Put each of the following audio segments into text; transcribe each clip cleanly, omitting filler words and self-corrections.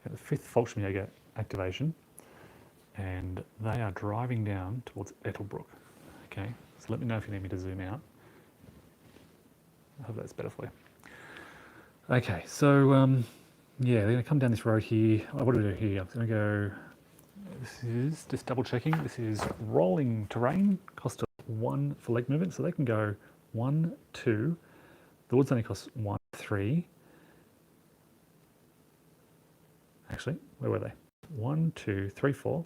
Got the 5th Fallschirmjäger activation, and they are driving down towards Etlebrook. Okay, so let me know if you need me to zoom out. I hope that's better for you. Okay, so yeah, they're going to come down this road here. What do we do here? I'm going to go. This is just double checking. This is rolling terrain. Cost of 1 for leg movement, so they can go 1, 2. The woods only cost 1, 3. Actually, where were they? 1, 2, 3, 4,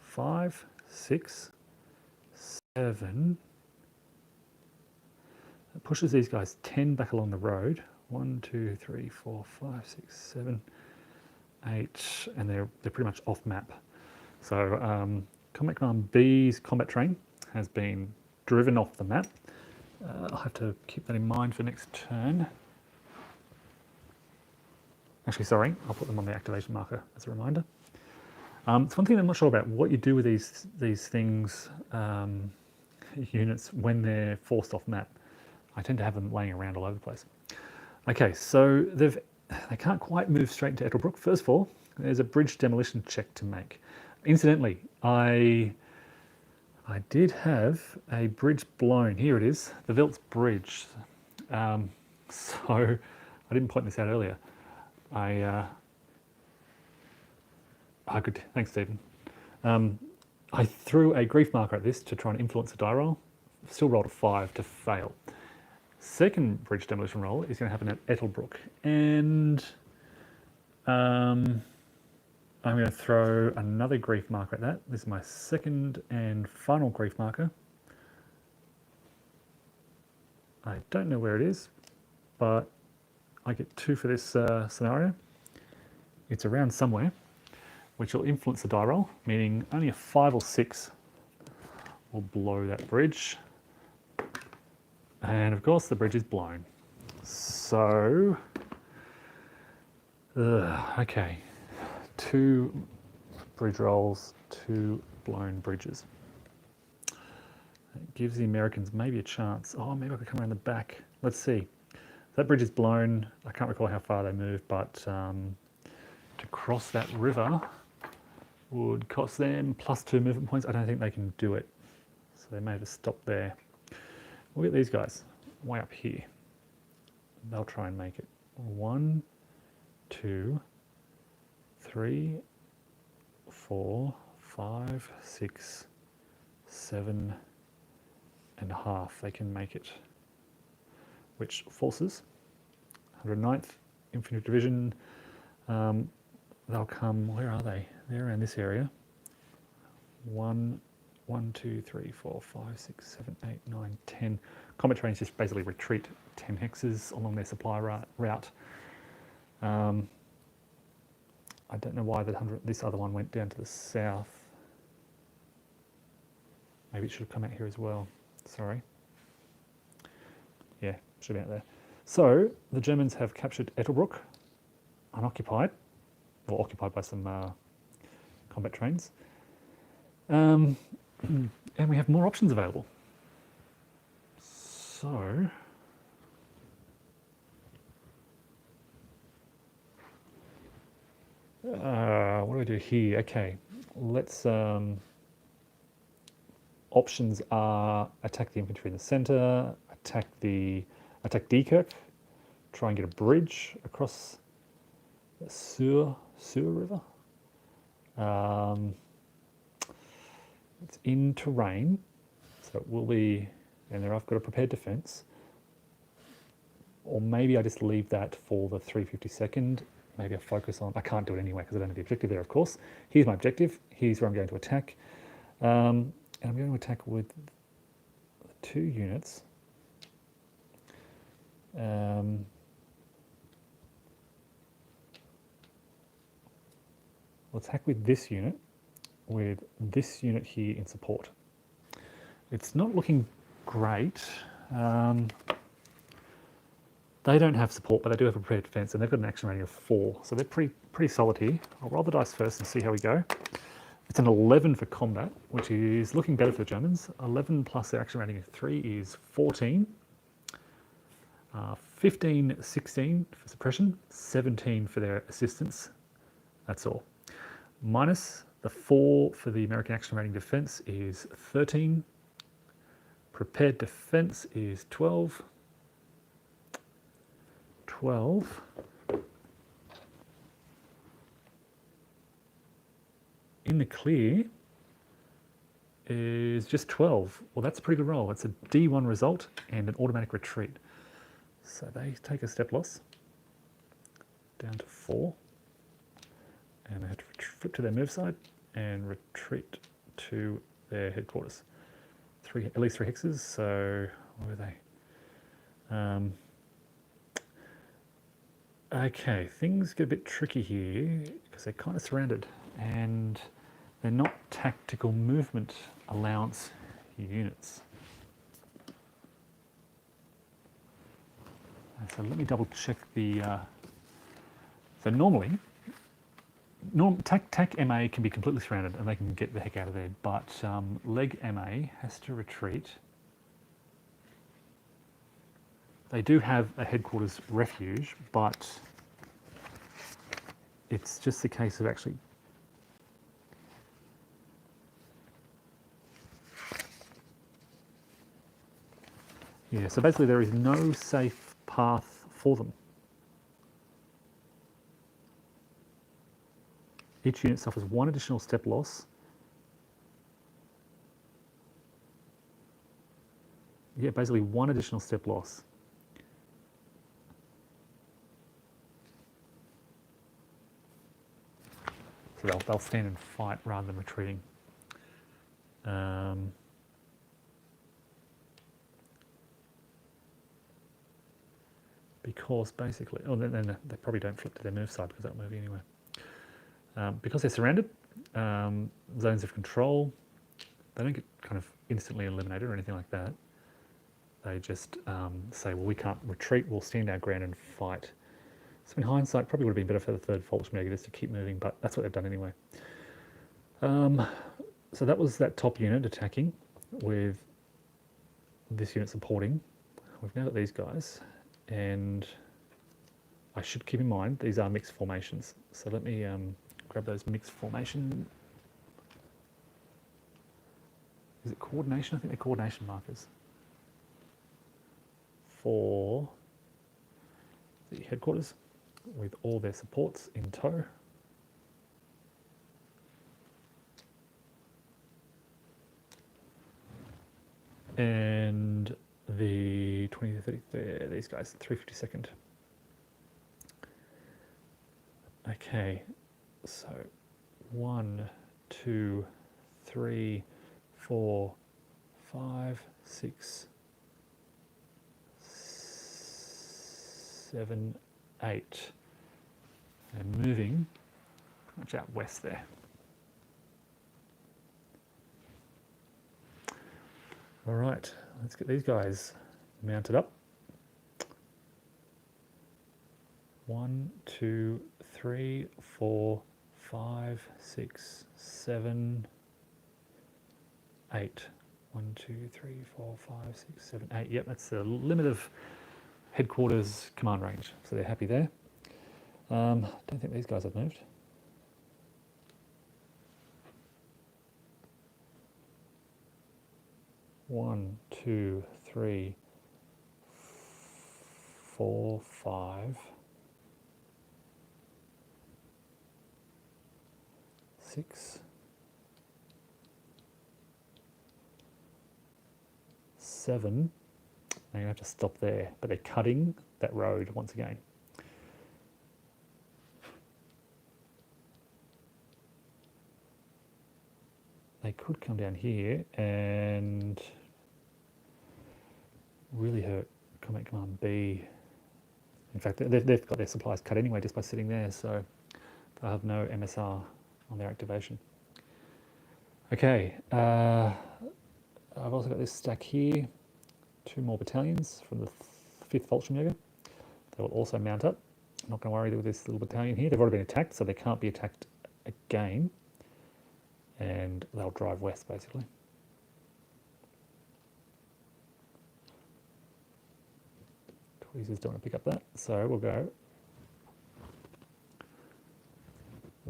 5, 6, 7. It pushes these guys 10 back along the road. 1, 2, 3, 4, 5, 6, 7, 8, and they're pretty much off map. So Combat Command B's combat train has been driven off the map. I'll have to keep that in mind for next turn. Actually, sorry, I'll put them on the activation marker as a reminder. It's one thing I'm not sure about, what you do with these things, units, when they're forced off map. I tend to have them laying around all over the place. Okay, so they can't quite move straight into Etlebrook. First of all, there's a bridge demolition check to make. Incidentally, I did have a bridge blown. Here it is, the Wiltz Bridge. So I didn't point this out earlier. Good, thanks, Stephen. I threw a grief marker at this to try and influence the die roll. Still rolled a 5 to fail. Second bridge demolition roll is going to happen at Etlebrook, and I'm going to throw another grief marker at that. This is my second and final grief marker. I don't know where it is, but I get 2 for this scenario. It's around somewhere, which will influence the die roll, meaning only a 5 or 6 will blow that bridge. And of course the bridge is blown. So, okay, 2 bridge rolls, 2 blown bridges. It gives the Americans maybe a chance. Oh, maybe I could come around the back. Let's see. That bridge is blown. I can't recall how far they moved, but to cross that river would cost them +2 movement points. I don't think they can do it. So they may have to stop there. Look at these guys, way up here. They'll try and make it. 1, 2, 3, 4, 5, 6, 7 and a half. They can make it. Which forces 109th Infantry Division. They'll come, where are they? They're around this area. 1, 2, 3, 4, 5, 6, 7, 8, 9, 10. Combat trains just basically retreat 10 hexes along their supply route. I don't know why this other one went down to the south. Maybe it should have come out here as well. Sorry. Yeah, should be out there. So the Germans have captured Etlebrook, unoccupied, or occupied by some combat trains. And we have more options available. So what do we do here? Okay, let's options are attack the infantry in the center, attack Dekirk, try and get a bridge across the Sur River. It's in terrain, so it will be, and there I've got a prepared defense. Or maybe I just leave that for the 352nd. Maybe I focus on, I can't do it anyway because I don't have the objective there, of course. Here's my objective. Here's where I'm going to attack. And I'm going to attack with 2 units. We'll attack with this unit here in support. It's not looking great. They don't have support, but they do have a prepared defense, and they've got an action rating of 4, so they're pretty solid here. I'll roll the dice first and see how we go. It's an 11 for combat, which is looking better for the Germans. 11 plus their action rating of 3 is 14. 15, 16 for suppression, 17 for their assistance, That's all. Minus the 4 for the American Action Rating Defense is 13. Prepared Defense is 12. 12. In the clear is just 12. Well, that's a pretty good roll. It's a D1 result and an automatic retreat. So they take a step loss down to 4. And they have to flip to their move side and retreat to their headquarters. At least 3 hexes, so where are they? Okay, things get a bit tricky here because they're kind of surrounded and they're not tactical movement allowance units. So let me double check the... so normally, TAC MA can be completely surrounded and they can get the heck out of there, but Leg MA has to retreat. They do have a headquarters refuge, but it's just a case of actually... Yeah, so basically there is no safe path for them. Each unit suffers 1 additional step loss. Yeah, basically 1 additional step loss. So they'll stand and fight rather than retreating. Because basically, oh, then they probably don't flip to their move side because they'll move anyway. Because they're surrounded, zones of control, they don't get kind of instantly eliminated or anything like that. They just say, well, we can't retreat, we'll stand our ground and fight. So in hindsight, probably would have been better for the 3rd Volksmega just to keep moving, but that's what they've done anyway. So that was that top unit attacking with this unit supporting. We've now got these guys, and I should keep in mind these are mixed formations. So let me grab those mixed formation. Is it coordination? I think they're coordination markers for the headquarters with all their supports in tow. And the 20 to 30, these guys, 352nd. Okay, so 1, 2, 3, 4, 5, 6, 7, 8. And moving pretty much out west there. All right, let's get these guys mounted up. 1, 2, 3, 4, 5, 6, 7, 8. 1, 2, 3, 4, 5, 6, 7, 8. Yep, that's the limit of headquarters command range. So they're happy there. Don't think these guys have moved. One, 2, 3, 4, 5, 6, 7. I'm going to have to stop there, but they're cutting that road once again. They could come down here and really hurt Combat Command B. In fact, they've got their supplies cut anyway just by sitting there, so they'll have no MSR on their activation. Okay, I've also got this stack here, 2 more battalions from the 5th Volksjäger. They will also mount up. I'm not going to worry with this little battalion here. They've already been attacked, so they can't be attacked again. And they'll drive west, basically. Tweezers don't want to pick up that, so we'll go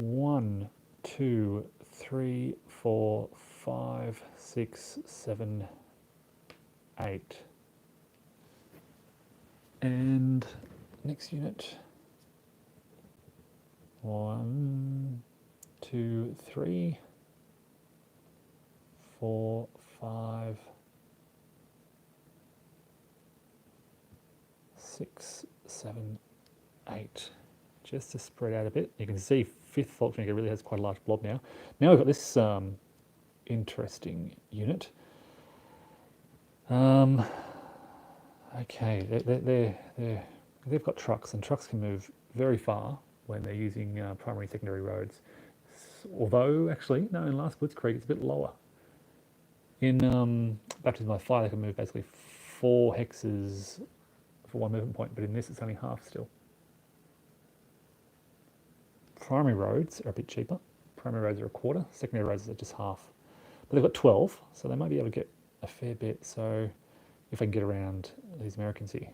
1, 2, 3, 4, 5, 6, 7, 8. And next unit. 1, 2, 3, 4, 5, 6, 7, 8. Just to spread out a bit. You can see 5th Volkswagen really has quite a large blob now. Now we've got this interesting unit. Okay, they've got trucks, and trucks can move very far when they're using primary and secondary roads. Although, actually, no, in last Blitzkrieg it's a bit lower. In Baptism by Fire they can move basically 4 hexes for 1 movement point, but in this it's only half still. Primary roads are a bit cheaper. Primary roads are a quarter, secondary roads are just half. But they've got 12, so they might be able to get a fair bit, so if I can get around these Americans here.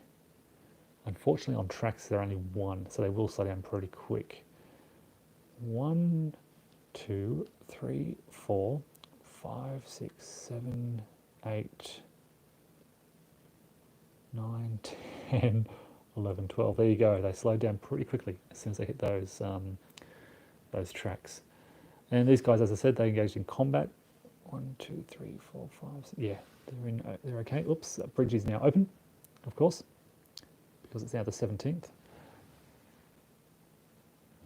Unfortunately on tracks they're only 1, so they will slow down pretty quick. 1, 2, 3, 4, 5, 6, 7, 8, 9, 10, 11, 12. There you go. They slow down pretty quickly as soon as they hit those tracks. And these guys, as I said, they engaged in combat. 1, 2, 3, 4, 5. Yeah, they're okay. Oops, that bridge is now open, of course, because it's now the 17th.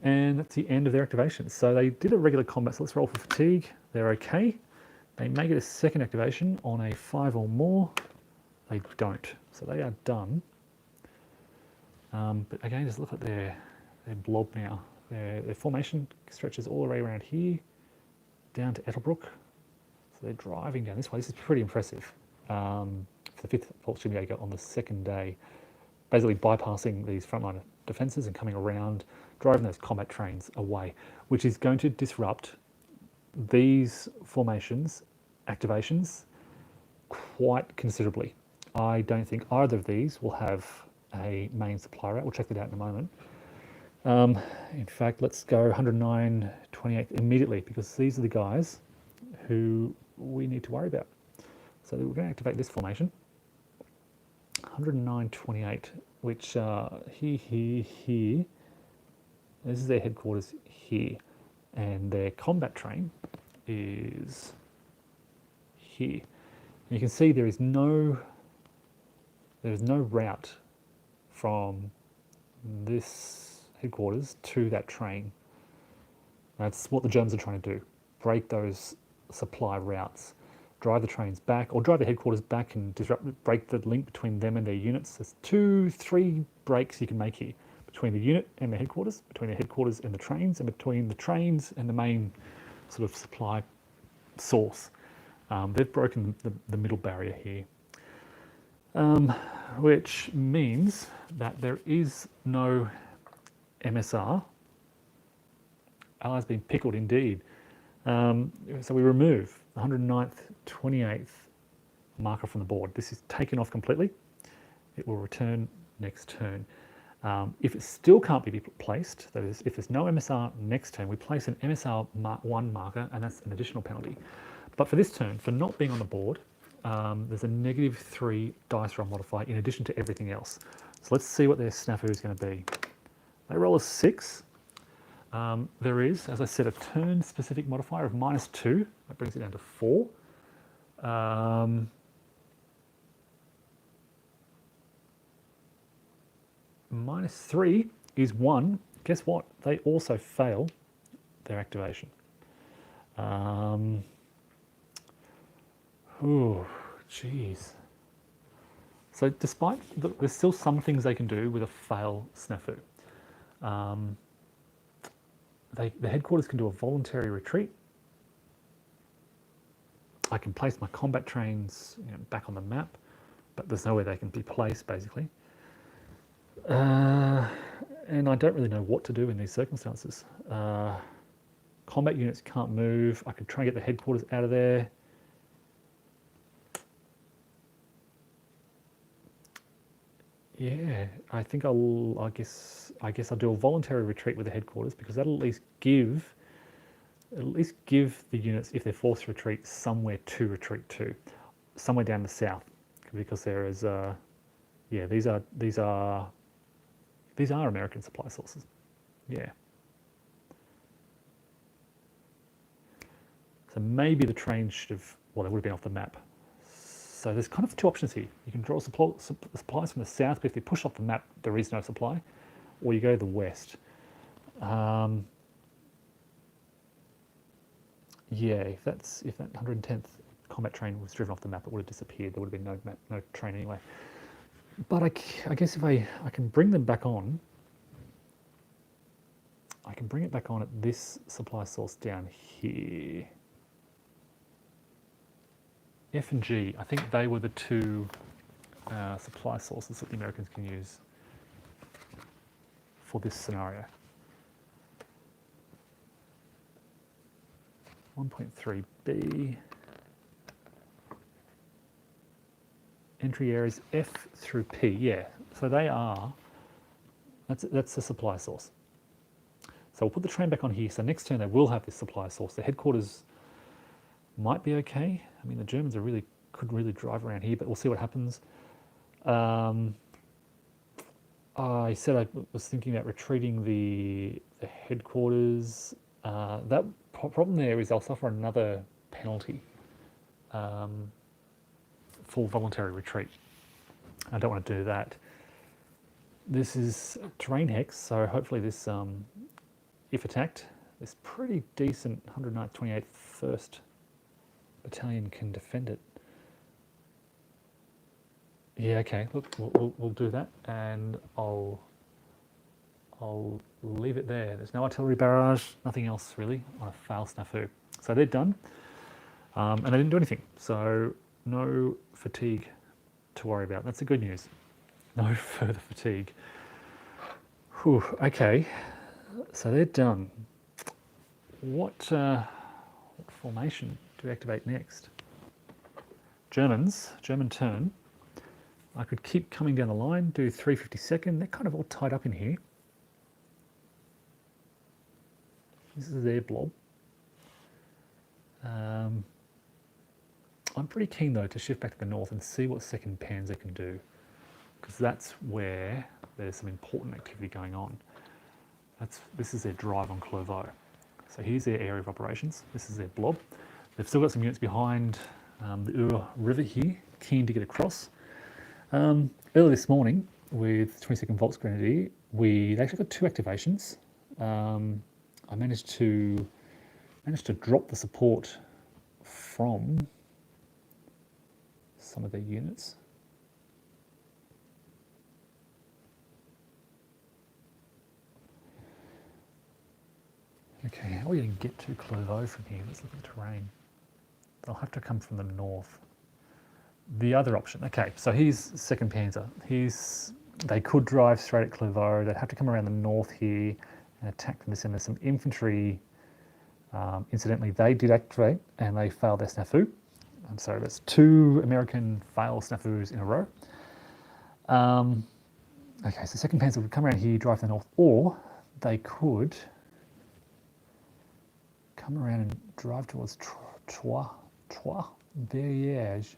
And that's the end of their activation. So they did a regular combat, so let's roll for fatigue. They're okay. They may get a second activation on a 5 or more. They don't, so they are done. But again, just look at their blob now. Their formation stretches all the way around here, down to Etlebrook. So they're driving down this way. This is pretty impressive. For the 5th Volkswagen Jaeger on the second day, basically bypassing these frontline defences and coming around, driving those combat trains away, which is going to disrupt these formations, activations, quite considerably. I don't think either of these will have a main supply route. We'll check that out in a moment. In fact, let's go 109.28 immediately, because these are the guys who we need to worry about. So we're going to activate this formation. 109.28, which here. This is their headquarters here, and their combat train is here. And you can see there is no route from this headquarters to that train. That's what the Germans are trying to do: break those supply routes, drive the trains back, or drive the headquarters back and break the link between them and their units. There's 2-3 breaks you can make here, between the unit and the headquarters, between the headquarters and the trains, and between the trains and the main sort of supply source. They've broken the middle barrier here, which means that there is no MSR. Allies been pickled indeed. So we remove the 109th, 28th marker from the board. This is taken off completely. It will return next turn. If it still can't be placed, that is, if there's no MSR next turn, we place an MSR 1 marker, and that's an additional penalty. But for this turn, for not being on the board, there's a -3 dice roll modifier in addition to everything else. So let's see what their snafu is going to be. They roll a 6. There is, as I said, a turn-specific modifier of -2. That brings it down to 4. -3 is 1. Guess what? They also fail their activation. Oh, jeez. So despite, there's still some things they can do with a fail snafu. The headquarters can do a voluntary retreat. I can place my combat trains back on the map, but there's nowhere they can be placed, basically. And I don't really know what to do in these circumstances. Combat units can't move. I could try and get the headquarters out of there. Yeah, I think I guess I'll do a voluntary retreat with the headquarters because that'll at least give the units, if they're forced to retreat, somewhere to retreat to, somewhere down the south, because there is yeah, these are American supply sources. Yeah. So maybe the train should have, well, they would have been off the map. So there's kind of two options here. You can draw supplies from the south, but if they push off the map, there is no supply, or you go to the west. Yeah, if that 110th combat train was driven off the map, it would have disappeared. There would have been no train anyway. But I guess if I can bring them back on, I can bring it back on at this supply source down here. F and G, I think they were the two supply sources that the Americans can use for this scenario. 1.3b. Entry areas F through P, yeah. So that's the supply source. So we'll put the train back on here. So next turn they will have this supply source. The headquarters might be okay. I mean, the Germans could really drive around here, but we'll see what happens. I said I was thinking about retreating the headquarters. That problem there is they'll suffer another penalty for voluntary retreat. I don't want to do that. This is terrain hex, so hopefully this, if attacked, this pretty decent 109th 28th 1st Battalion can defend it. Yeah, okay. Look, we'll do that, and I'll leave it there. There's no artillery barrage, nothing else really on a fail snafu. So they're done, and they didn't do anything. So no fatigue to worry about. That's the good news. No further fatigue. Whew, okay, so they're done. What formation do we activate next? German turn. I could keep coming down the line, do 352nd. They're kind of all tied up in here. This is their blob. I'm pretty keen though to shift back to the north and see what 2nd Panzer can do, because that's where there's some important activity going on. This is their drive on Clovo. So here's their area of operations. This is their blob. They've still got some units behind the Ur River here, keen to get across. Earlier this morning with 22nd Volksgrenadier, they actually got 2 activations. I managed to drop the support from some of their units. Okay, how are we going to get to Clovo from here? Let's look at the terrain. They'll have to come from the north. The other option, okay, so here's 2nd Panzer. They could drive straight at Clovo. They'd have to come around the north here and attack from this end. There's some infantry. Incidentally, they did activate and they failed their snafu. And so that's 2 American fail snafus in a row. Okay, so 2nd Panzer would come around here, drive to the north, or they could come around and drive towards Trois Verrières.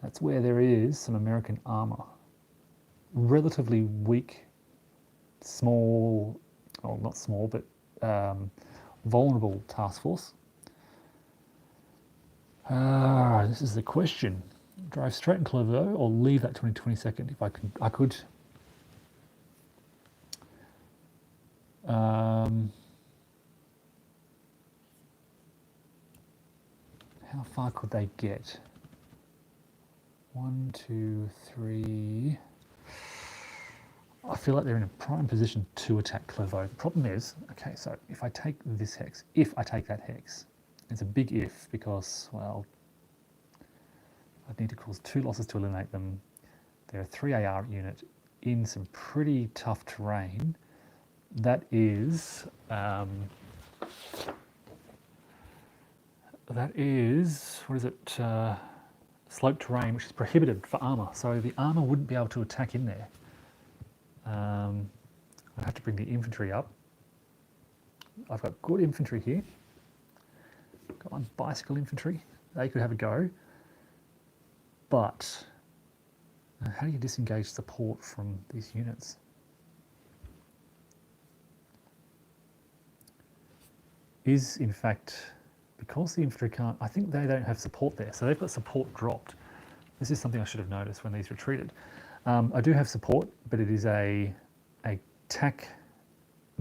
That's where there is some American armour. Relatively weak, small, well, not small, but vulnerable task force. This is the question. Drive straight in Clovo or leave that 22nd if I could. How far could they get? 1, 2, 3. I feel like they're in a prime position to attack Clovo. The problem is, okay, so if I take this hex, if I take that hex, it's a big if because, well, I'd need to cause 2 losses to eliminate them. They're a 3 AR unit in some pretty tough terrain. That is, what is it? sloped terrain, which is prohibited for armour. So the armour wouldn't be able to attack in there. I'd have to bring the infantry up. I've got good infantry here. Got my bicycle infantry. They could have a go. But how do you disengage support from these units? Is, in fact, because the infantry can't, I think they don't have support there. So they've got support dropped. This is something I should have noticed when these retreated. I do have support, but it is a TAC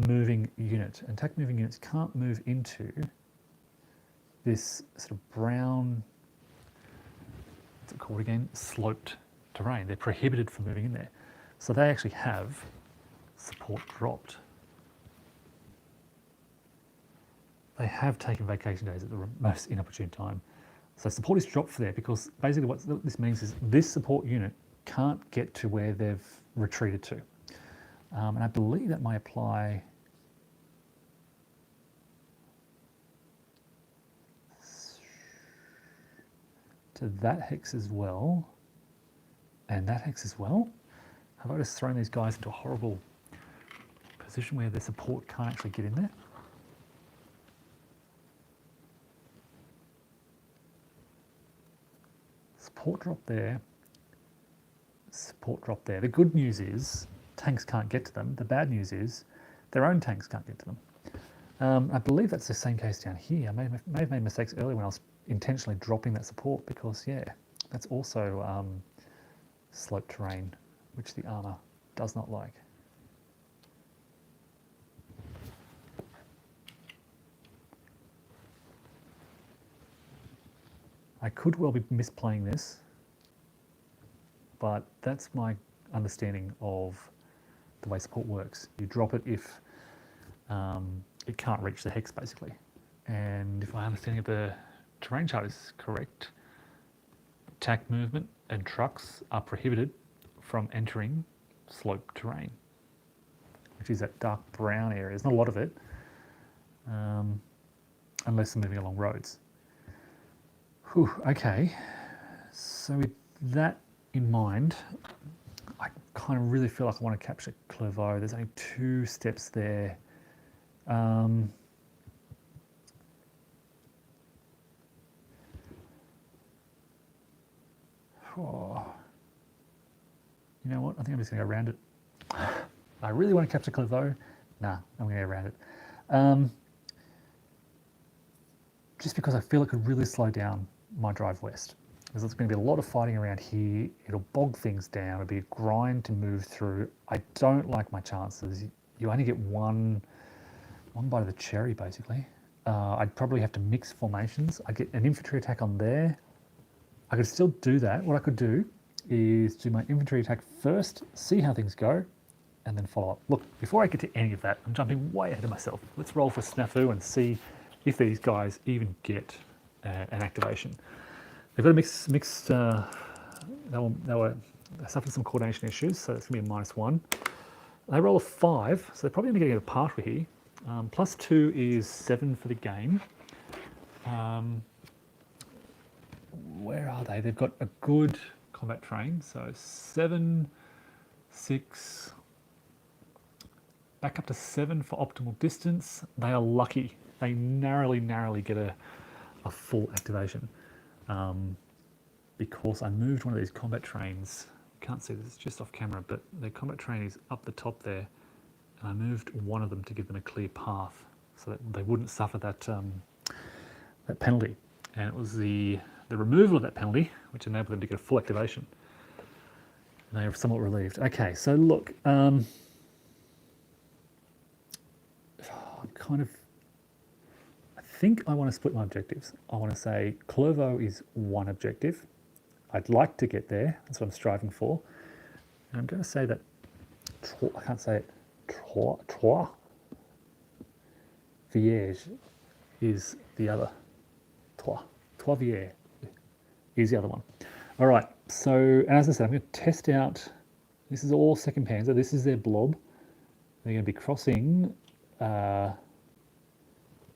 moving unit. And TAC moving units can't move into this sort of brown, what's it called again? Sloped terrain. They're prohibited from moving in there. So they actually have support dropped. They have taken vacation days at the most inopportune time. So support is dropped for there because basically what this means is this support unit can't get to where they've retreated to. And I believe that may apply to that hex as well, and that hex as well. Have I just thrown these guys into a horrible position where their support can't actually get in there? Support drop there, support drop there. The good news is tanks can't get to them. The bad news is their own tanks can't get to them. I believe that's the same case down here. I may have made mistakes earlier when I was intentionally dropping that support because, yeah, that's also sloped terrain, which the armour does not like. I could well be misplaying this, but that's my understanding of the way support works. You drop it if it can't reach the hex, basically. And if my understanding of the terrain chart is correct, TAC movement and trucks are prohibited from entering sloped terrain, which is that dark brown area. There's not a lot of it, unless they're moving along roads. Whew, okay, so with that in mind, I kind of really feel like I want to capture Clovo. There's only 2 steps there. Oh. You know what? I think I'm just going to go around it. I really want to capture Clovo. Nah, I'm going to go around it. Just because I feel it could really slow down my drive west. Because there's going to be a lot of fighting around here. It'll bog things down. It'll be a grind to move through. I don't like my chances. You only get one bite of the cherry, basically. I'd probably have to mix formations. I'd get an infantry attack on there. I could still do that. What I could do is do my infantry attack first, see how things go, and then follow up. Look, before I get to any of that, I'm jumping way ahead of myself. Let's roll for Snafu and see if these guys even get an activation. They've got a mixed they suffered some coordination issues, so it's going to be a -1. They roll a 5, so they're probably only getting a partial here. +2 is 7 for the game. Where are they? They've got a good combat train, so 7, 6, back up to 7 for optimal distance. They are lucky. They narrowly get a full activation. Because I moved one of these combat trains. You can't see this, it's just off camera, but the combat train is up the top there, and I moved one of them to give them a clear path so that they wouldn't suffer that that penalty. And it was the removal of that penalty which enabled them to get a full activation. And they are somewhat relieved. Okay, so look, I'm I think I want to split my objectives. I want to say Clovo is one objective. I'd like to get there. That's what I'm striving for. And I'm going to say that, I can't say it, Trois Vierge is the other. Trois Vierge is the other one. All right, so as I said, I'm going to test out, this is all 2nd Panzer. This is their blob. They're going to be crossing, yeah,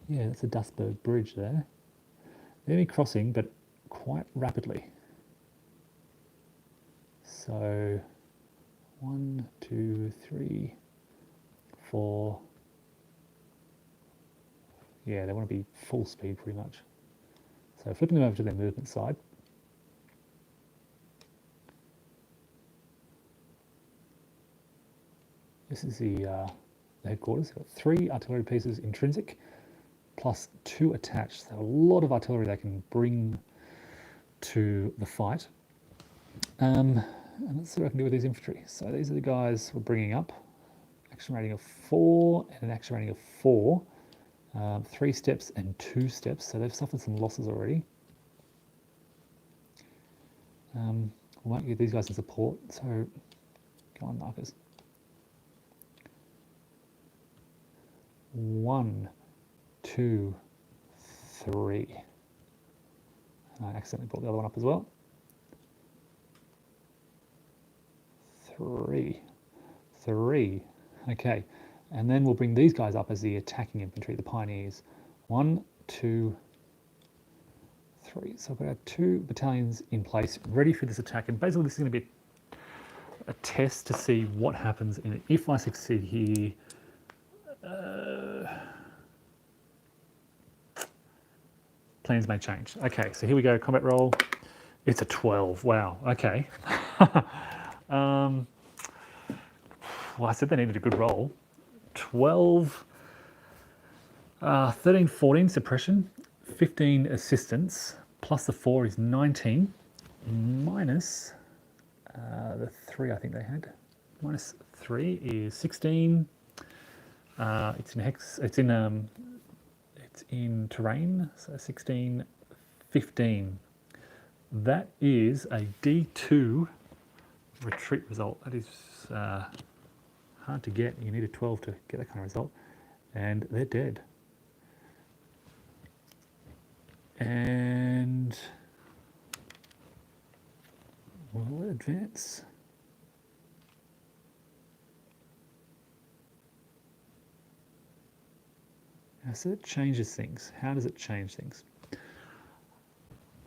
that's a Dustberg bridge there. They're going to be crossing, but quite rapidly. So 1, 2, 3, 4. Yeah, they want to be full speed pretty much. So flipping them over to their movement side. This is the headquarters. They've got 3 artillery pieces intrinsic, plus 2 attached. So a lot of artillery they can bring to the fight. And let's see what I can do with these infantry. So these are the guys we're bringing up. Action rating of 4 and an action rating of 4. 3 steps and 2 steps. So they've suffered some losses already. We might get these guys in support. So go on, markers. 1, 2, 3. I accidentally brought the other one up as well. 3. Okay, and then we'll bring these guys up as the attacking infantry, the pioneers. 1, 2, 3. So I've got our 2 battalions in place, ready for this attack. And basically, this is going to be a test to see what happens. And if I succeed here, plans may change. Okay, so here we go, combat roll. It's a 12, wow, okay. Well, I said they needed a good roll. 12, 13, 14 suppression, 15 assistance, plus the 4 is 19, minus the 3 I think they had. Minus 3 is 16. It's in hex, it's in terrain, so 16, 15. That is a D2 retreat result. That is hard to get. You need a 12 to get that kind of result. And they're dead. And will it advance? So it changes things. How does it change things?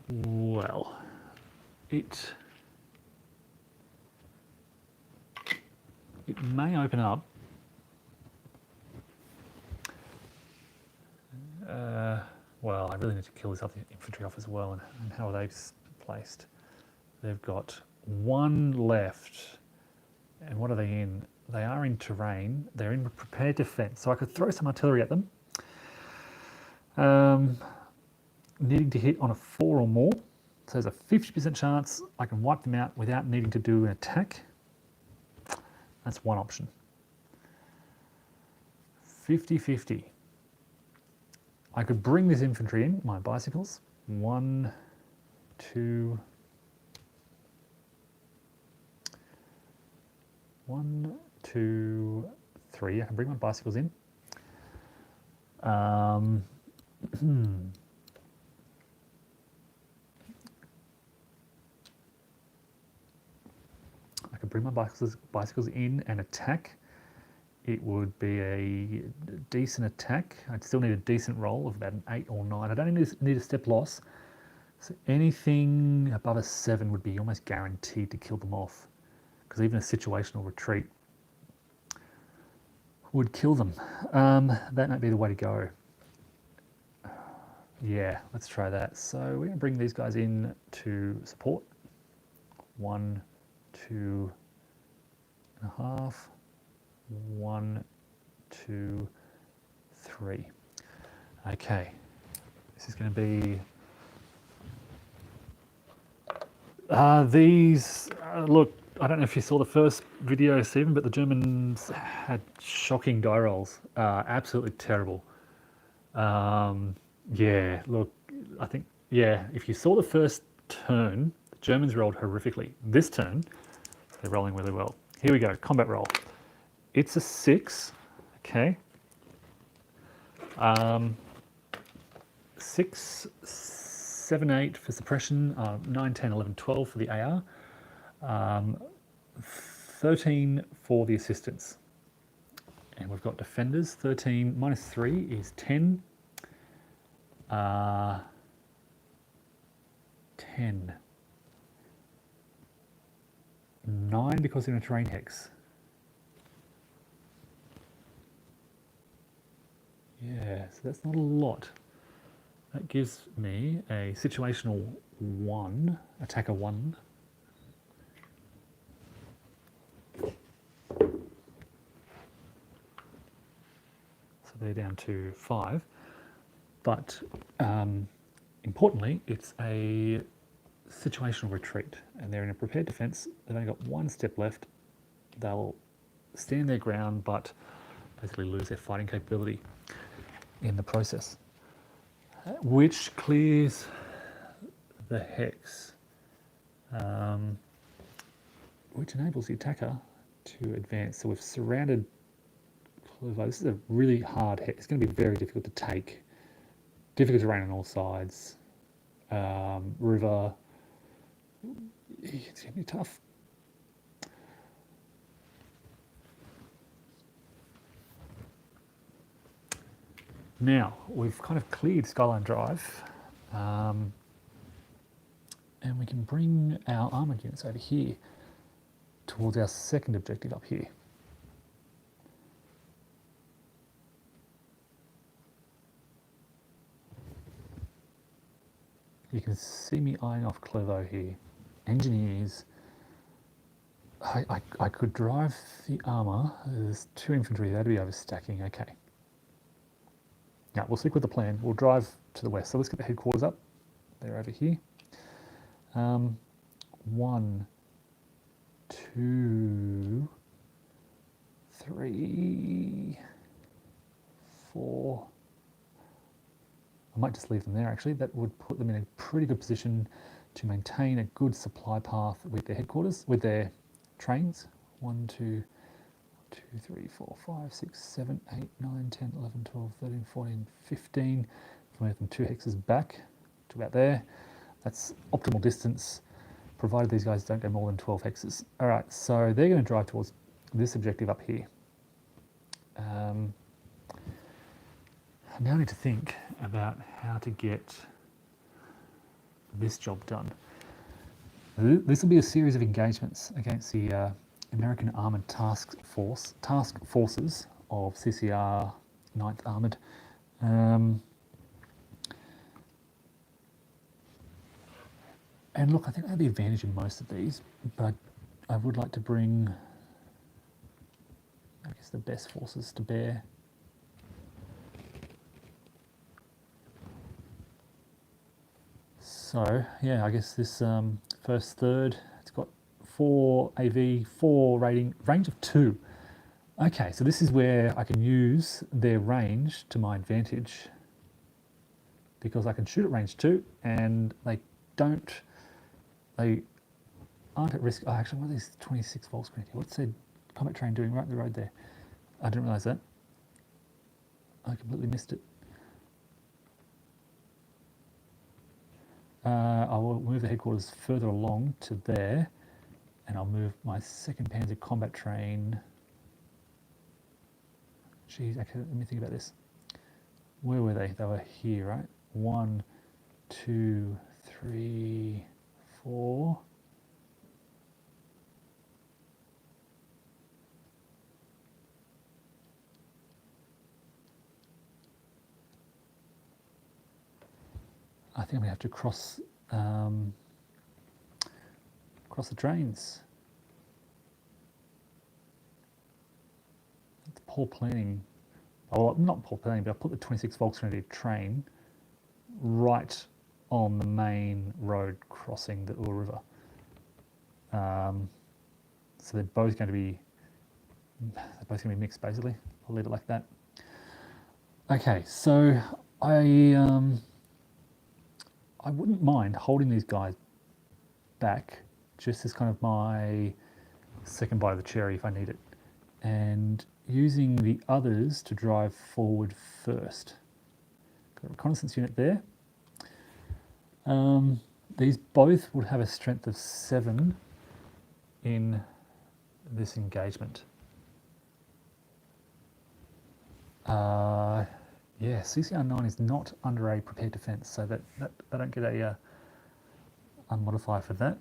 Well, it may open up well, I really need to kill this other infantry off as well. And how are they placed? They've got 1 left. And what are they in? They are in terrain. They're in prepared defense. So I could throw some artillery at them. Needing to hit on a 4 or more. So there's a 50% chance I can wipe them out without needing to do an attack. That's one option. 50-50. I could bring this infantry in, my bicycles. 1, 2, 1, 2, 3. I can bring my bicycles in. I could bring my bicycles in and attack. It would be a decent attack. I'd still need a decent roll of about an 8 or 9. I don't need a step loss. So anything above a 7 would be almost guaranteed to kill them off. Because even a situational retreat would kill them. That might be the way to go. Yeah, let's try that. So we're going to bring these guys in to support. 1, 2 and a half. 1, 2, 3. Okay, this is going to be look, I don't know if you saw the first video, Stephen, but the Germans had shocking die rolls. Absolutely terrible. Yeah, look, I think, yeah, if you saw the first turn, the Germans rolled horrifically. This turn, they're rolling really well. Here we go, combat roll. It's a 6, okay. 6, 7, 8 for suppression, 9, 10, 11, 12 for the AR, 13 for the assistance. And we've got defenders, 13 minus 3 is 10. 10. 9 because they're in a terrain hex. Yeah, so that's not a lot. That gives me a situational 1, attacker 1. So they're down to 5. But importantly, it's a situational retreat, and they're in a prepared defense. They've only got 1 step left. They'll stand their ground, but basically lose their fighting capability in the process, which clears the hex, which enables the attacker to advance. So we've surrounded Clovo. This is a really hard hex. It's going to be very difficult to take. Difficult terrain on all sides. River. It's going to be tough. Now, we've kind of cleared Skyline Drive, and we can bring our armoured units over here towards our second objective up here. You can see me eyeing off Clovo here. Engineers. I could drive the armour. There's 2 infantry, that'd be overstacking, okay. Now, we'll stick with the plan. We'll drive to the west. So let's get the headquarters up. They're over here. 1, 2, 3, 4. I might just leave them there, actually. That would put them in a pretty good position to maintain a good supply path with their headquarters, with their trains. 1, 2, 3, 4, 5, 6, 7, 8, 9, 10, 11, 12, 13, 14, 15. If we move them 2 hexes back to about there, that's optimal distance, provided these guys don't go more than 12 hexes. All right, so they're going to drive towards this objective up here. I now need to think about how to get this job done. This will be a series of engagements against the American Armoured Task Forces of CCR 9th Armoured. And look, I think I have the advantage in most of these, but I would like to bring, I guess, the best forces to bear. So, yeah, I guess this first third, it's got 4 AV, 4 rating, range of 2. Okay, so this is where I can use their range to my advantage, because I can shoot at range 2 and they aren't at risk. Oh, actually, what are these 26 volts grenade? What's their combat train doing right up the road there? I didn't realise that. I completely missed it. I will move the headquarters further along to there, and I'll move my 2nd Panzer combat train. Geez, actually, let me think about this. Where were they? They were here, right? 1, 2, 3, 4. I think I'm gonna have to cross the trains. It's poor planning. Well, not poor planning, but I put the 26 Volkswagen train right on the main road crossing the Ur River. So they're both going to be mixed, basically. I'll leave it like that. Okay, so I wouldn't mind holding these guys back, just as kind of my second bite of the cherry if I need it, and using the others to drive forward first. Got a reconnaissance unit there. These both would have a strength of 7 in this engagement. Yeah, CCR 9 is not under a prepared defense, so that they don't get a unmodifier for that.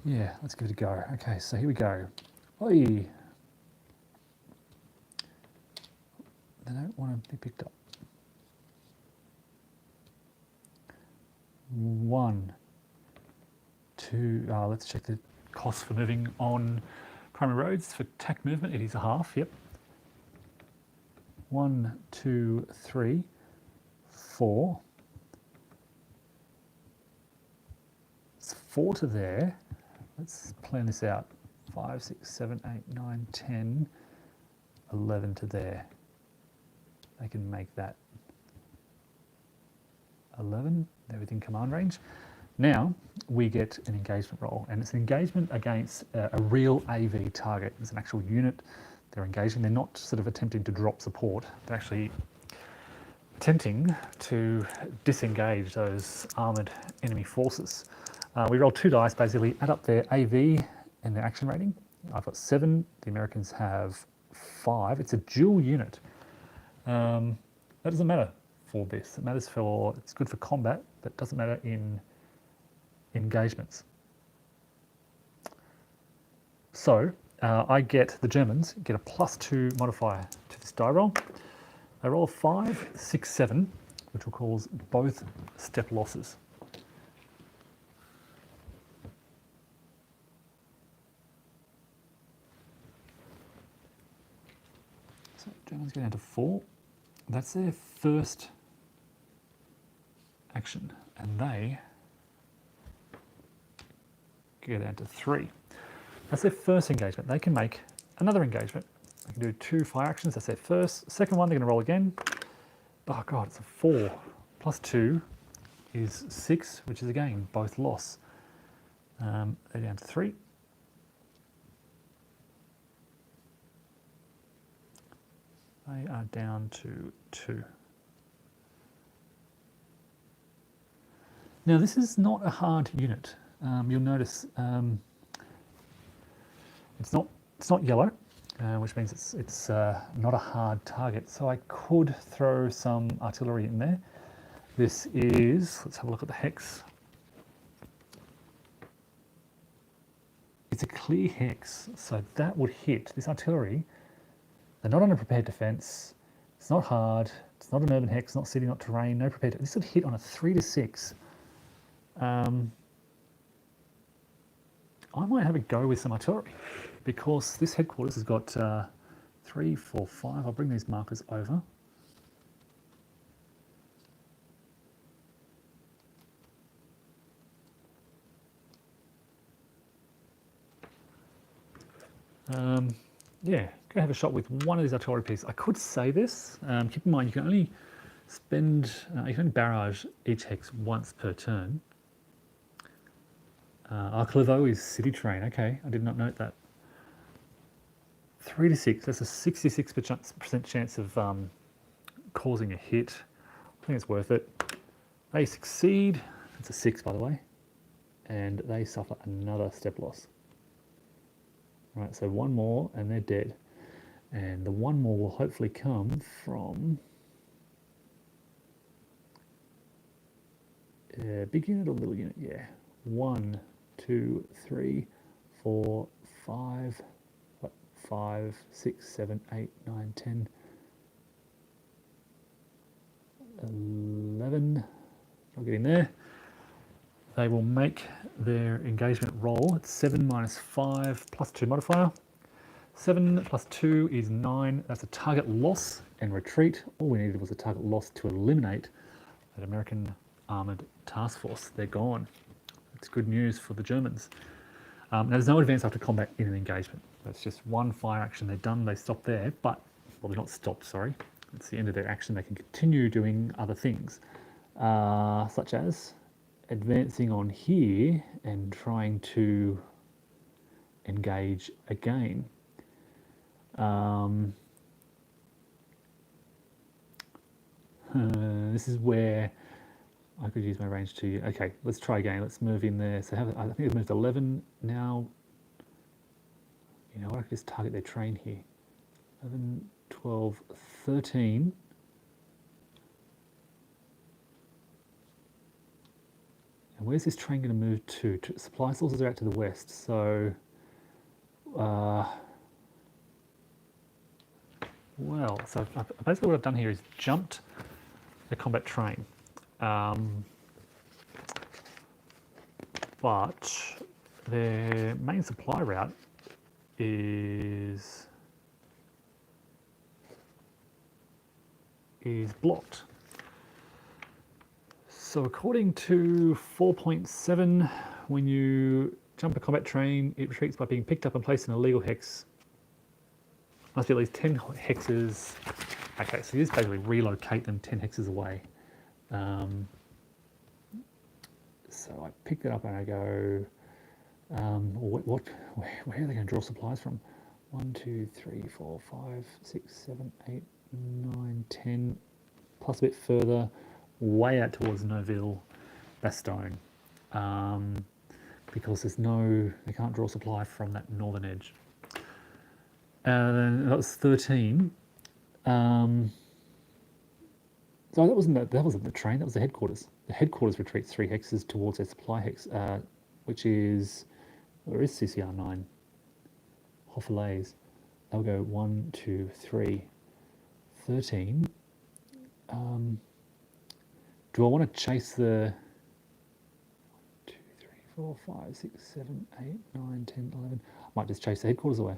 Yeah, let's give it a go. Okay, so here we go. Oi! They don't want to be picked up. 1, 2, let's check the cost for moving on primary roads. For tack movement, it is a half, yep. 1, 2, 3, 4. It's 4 to there. Let's plan this out. 5, 6, 7, 8, 9, 10, 11 to there. They can make that 11, they're within command range. Now we get an engagement roll, and it's an engagement against a real AV target. It's an actual unit they're engaging. They're not sort of attempting to drop support. They're actually attempting to disengage those armoured enemy forces. We roll 2 dice, basically add up their AV and their action rating. I've got 7, the Americans have 5. It's a dual unit. That doesn't matter for this. It matters for, it's good for combat, but it doesn't matter in engagements. So I get, the Germans get a +2 modifier to this die roll. They roll a 5, 6, 7, which will cause both step losses. So Germans go down to 4. That's their first action, and they go down to 3. That's their first engagement. They can make another engagement. They can do 2 fire actions. That's their first. Second one, they're going to roll again. Oh god, it's a 4. +2 is 6, which is again both loss. They're down to 3. They are down to 2. Now this is not a hard unit. You'll notice it's not yellow, which means it's not a hard target. So I could throw some artillery in there. This is, let's have a look at the hex. It's a clear hex, so that would hit this artillery. They're not under prepared defense. It's not hard. It's not an urban hex, not city, not terrain, no prepared. This would hit on a 3 to 6. I might have a go with some artillery because this headquarters has got 3, 4, 5. I'll bring these markers over. Yeah, go have a shot with one of these artillery pieces. I could say this. Keep in mind, you can only spend, you can only barrage each hex once per turn. Clovo is city terrain. Okay, I did not note that. 3 to 6. That's a 66% chance of causing a hit. I think it's worth it. They succeed. It's a 6, by the way, and they suffer another step loss. Right, so one more and they're dead. And the one more will hopefully come from big unit or little unit? Yeah. 1, 2, 3, 4, 5, 5, 6, 7, 8, 9, 10, 11. I'll get in there. They will make their engagement roll. It's 7 minus 5 plus 2 modifier. 7 plus 2 is 9. That's a target loss and retreat. All we needed was a target loss to eliminate that American armoured task force. They're gone. It's good news for the Germans. Now there's no advance after combat in an engagement. That's just one fire action. They're done. They stop there, but, well, they're not stopped, sorry. It's the end of their action. They can continue doing other things, such as advancing on here and trying to engage again. This is where I could use my range to. Okay, let's try again. Let's move in there. So I think it's moved 11 now. You know what? I could just target their train here. 11, 12, 13. where's this train going to move to? Supply sources are out to the west, so well, so basically what I've done here is jumped a combat train, but their main supply route is blocked. So according to 4.7, when you jump a combat train, it retreats by being picked up and placed in a legal hex. Must be at least 10 hexes. Okay, so you just basically relocate them 10 hexes away. So I pick that up and I go, where are they going to draw supplies from? 1, 2, 3, 4, 5, 6, 7, 8, 9, 10, plus a bit further, way out towards Noville, Bastogne, because they can't draw supply from that northern edge. And then that was 13. So that wasn't the train, that was the headquarters. The headquarters retreats 3 hexes towards their supply hex, which is, where is CCR 9? Hoffelays. They'll go 1, 2, 3, 13. Do I want to chase the 1, 2, 3, 4, 5, 6, 7, 8, 9, 10, 11? I might just chase the headquarters away.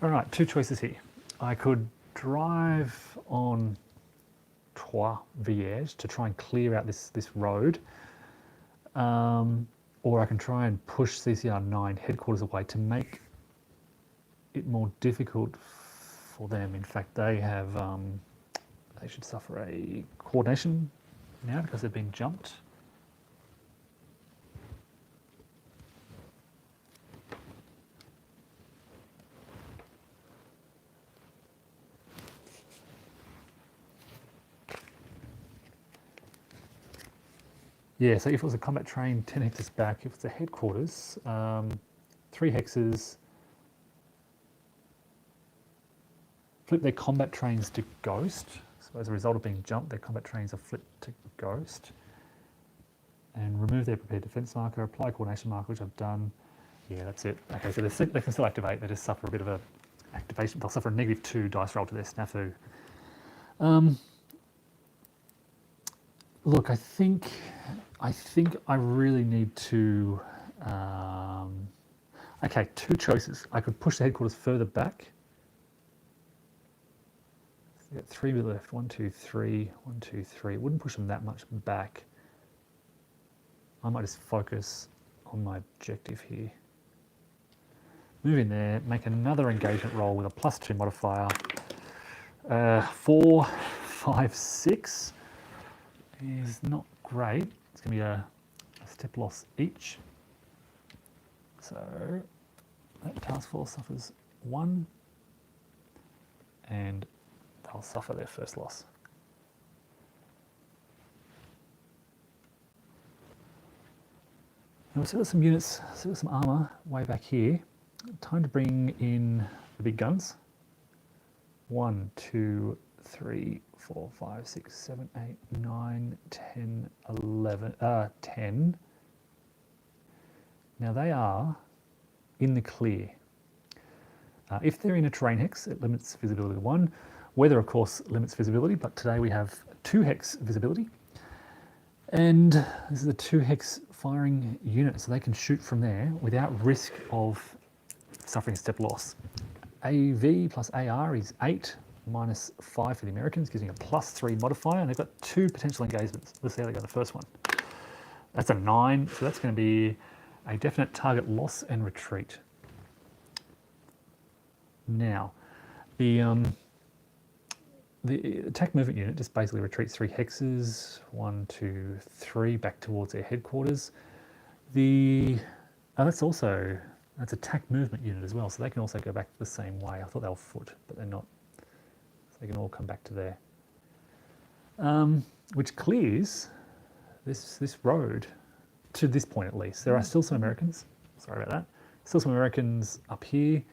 All right, 2 choices here. I could drive on Trois Vierges to try and clear out this road, or I can try and push CCR 9 headquarters away to make it more difficult for them. In fact, they have they should suffer a coordination now because they've been jumped. Yeah, so if it was a combat train, 10 hexes back. If it's a headquarters, 3 hexes. Flip their combat trains to ghost. So as a result of being jumped, their combat trains are flipped to ghost. And remove their prepared defense marker, apply coordination marker, which I've done. Yeah, that's it. Okay, so they can still activate. They just suffer a bit of a activation. They'll suffer a -2 dice roll to their snafu. Look, I think I really need to. Okay, 2 choices. I could push the headquarters further back. So you got 3 left. 1, 2, 3. 1, 2, 3. Wouldn't push them that much back. I might just focus on my objective here. Move in there. Make another engagement roll with a +2 modifier. 4, 5, 6 is not great. It's going to be a step loss each. So that task force suffers 1, and they'll suffer their first loss. Now we've still got some units, still got some armour way back here. Time to bring in the big guns. 1, 2, 3, 4, 5, 6, 7, 8, 9, 10, 11, 10. Now they are in the clear. If they're in a terrain hex, it limits visibility to 1. Weather, of course, limits visibility, but today we have 2 hex visibility. And this is a 2 hex firing unit, so they can shoot from there without risk of suffering step loss. AV plus AR is 8. -5 for the Americans, gives me a +3 modifier, and they've got 2 potential engagements. Let's see how they go the first one. That's a 9, so that's going to be a definite target loss and retreat. Now, the attack movement unit just basically retreats 3 hexes, 1, 2, 3, back towards their headquarters. That's attack movement unit as well, so they can also go back the same way. I thought they were foot, but they're not. They can all come back to there, which clears this road to this point at least. There are still some Americans, sorry about that, still some Americans up here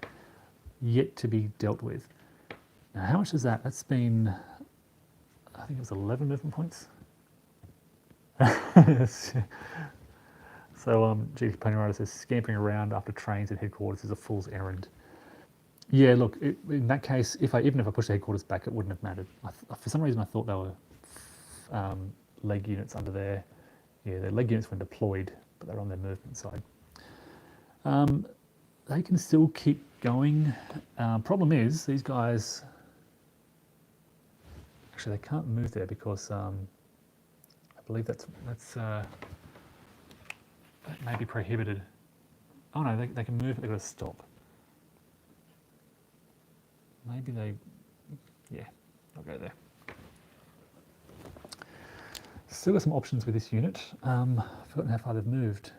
yet to be dealt with. Now, how much is that? That's been, I think it was 11 movement points. So, GT Pony Rider says scampering around after trains at headquarters is a fool's errand. Yeah, look, in that case, even if I pushed the headquarters back, it wouldn't have mattered. For some reason, I thought they were leg units under there. Yeah, their leg units were deployed, but they're on their movement side. They can still keep going. Problem is, these guys, actually, they can't move there because I believe that may be prohibited. Oh no, they can move, but they've got to stop. Maybe yeah, I'll go there. Still got some options with this unit. I've forgotten how far they've moved.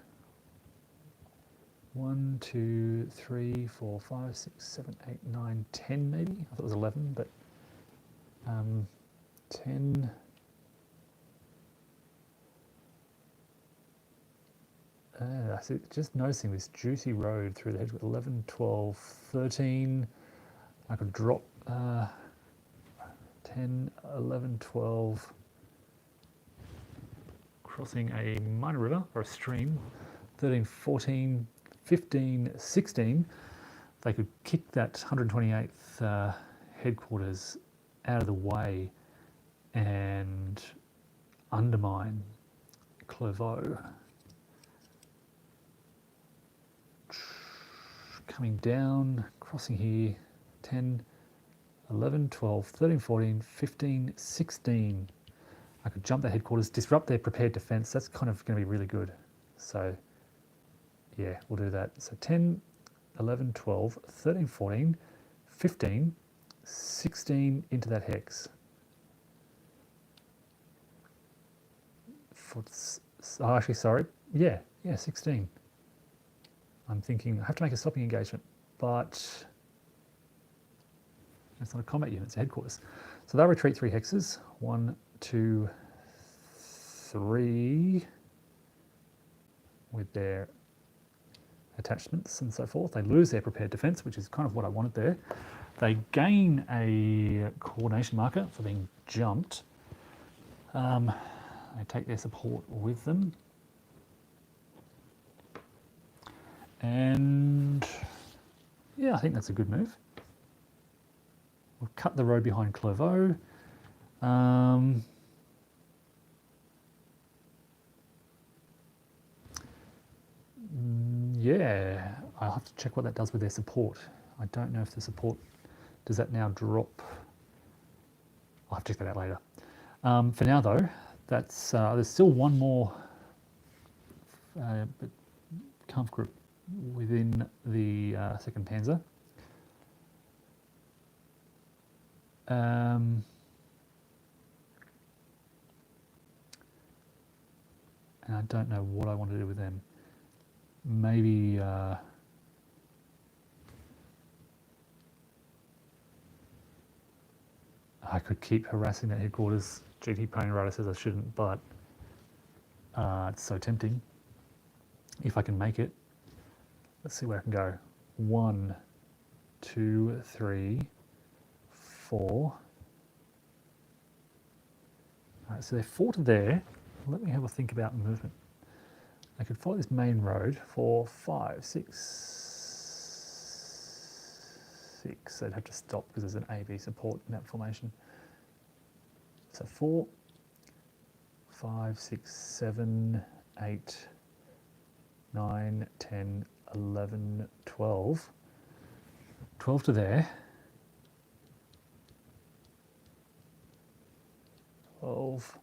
1, 2, 3, 4, 5, 6, 7, 8, 9, 10 maybe? I thought it was 11, but 10. I see, just noticing this juicy road through the hedge with 11, 12, 13. I could drop 10, 11, 12. Crossing a minor river or a stream. 13, 14, 15, 16. They could kick that 128th headquarters out of the way and undermine Clovo. Coming down, crossing here, 10, 11, 12, 13, 14, 15, 16. I could jump their headquarters, disrupt their prepared defense. That's kind of going to be really good. So, yeah, we'll do that. So 10, 11, 12, 13, 14, 15, 16 into that hex. Oh, actually, sorry. Yeah, 16. I'm thinking I have to make a stopping engagement, but it's not a combat unit, it's a headquarters. So they'll retreat 3 hexes. 1, 2, 3 with their attachments and so forth. They lose their prepared defense, which is kind of what I wanted there. They gain a coordination marker for being jumped. They take their support with them. And yeah, I think that's a good move. We'll cut the road behind Clovo. Yeah, I'll have to check what that does with their support. I don't know if the support, does that now drop? I'll have to check that out later. For now though, that's there's still one more Kampf group within the 2nd Panzer. And I don't know what I want to do with them. Maybe I could keep harassing that headquarters. GT Pony Rider says I shouldn't, but it's so tempting. If I can make it. Let's see where I can go. 1, 2, 3, 4. All right, so they're 4 to there. Let me have a think about movement. I could follow this main road. 4, 5, 6, 6. They'd have to stop because there's an AB support in that formation. So 4, 5, 6, 7, 8, 9, 10, 11, 12. 12 to there. 12.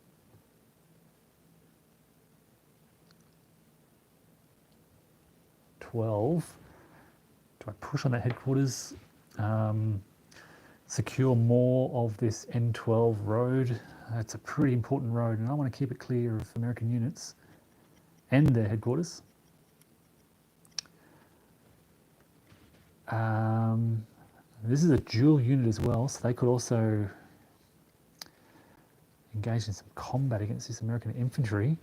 Do I push on that headquarters? Secure more of this N12 road. It's a pretty important road, and I want to keep it clear of American units and their headquarters. This is a dual unit as well, so they could also engage in some combat against this American infantry.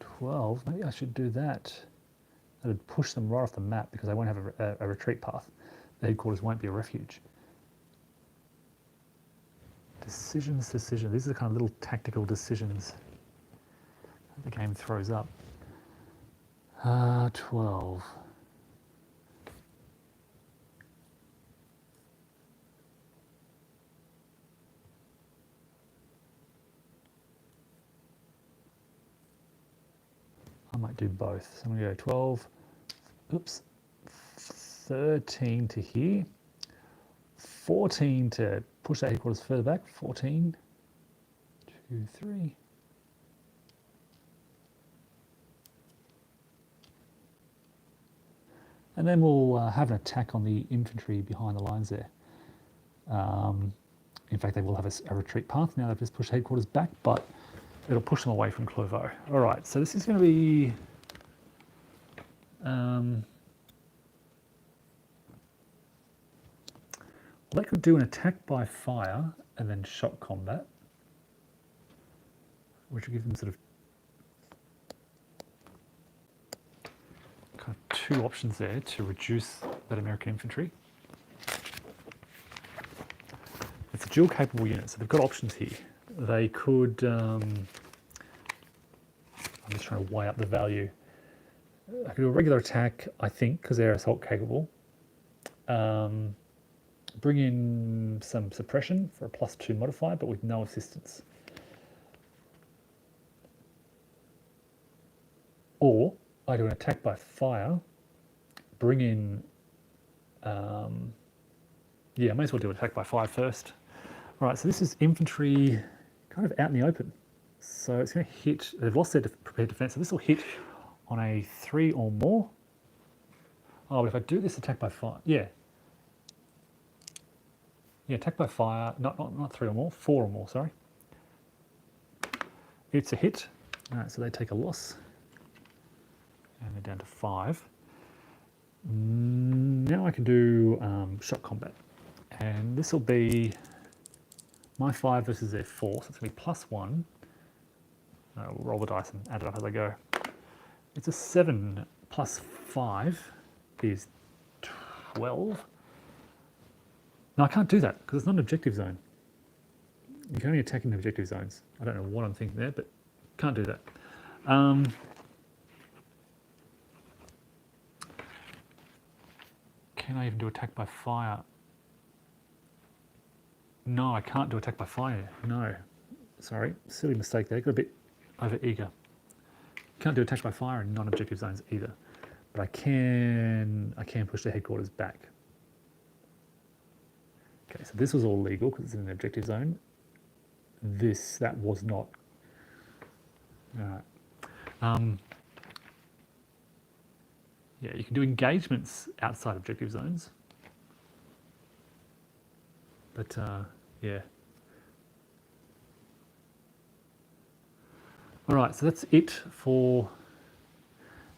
12, maybe I should do that. That'd push them right off the map because they won't have a retreat path. The headquarters won't be a refuge. Decisions. These are the kind of little tactical decisions that the game throws up. 12. I might do both. So I'm going to go 12, oops, 13 to here, 14 to push that headquarters further back, 14, 2, 3. And then we'll have an attack on the infantry behind the lines there. In fact, they will have a retreat path now they've just pushed headquarters back, but it'll push them away from Clovo. All right, so this is going to be they could do an attack by fire and then shock combat, which will give them sort of kind of two options there to reduce that American infantry. It's a dual capable unit, so they've got options here. They could, I'm just trying to weigh up the value. I could do a regular attack, I think, because they're assault capable. Bring in some suppression for a +2 modifier, but with no assistance. Or I do an attack by fire, bring in, yeah, I may as well do an attack by fire first. All right, so this is infantry kind of out in the open. So it's going to hit, they've lost their prepared defense, so this will hit on a 3 or more. Oh, but if I do this attack by fire, yeah, attack by fire, not 3 or more, 4 or more, sorry. It's a hit. All right, so they take a loss. And they're down to 5. Now I can do shock combat. And this will be my 5 versus their 4, so it's going to be +1. We'll roll the dice and add it up as I go. It's a 7 plus 5 is 12. No, I can't do that because it's not an objective zone. You can only attack in objective zones. I don't know what I'm thinking there, but can't do that. Can I even do attack by fire? No, I can't do attack by fire. No, sorry, silly mistake there. Got a bit over eager. Can't do attack by fire in non-objective zones either, but I can push the headquarters back. Okay, so this was all legal because it's in an objective zone. That was not. All right. Yeah, you can do engagements outside objective zones, but yeah. All right, so that's it for.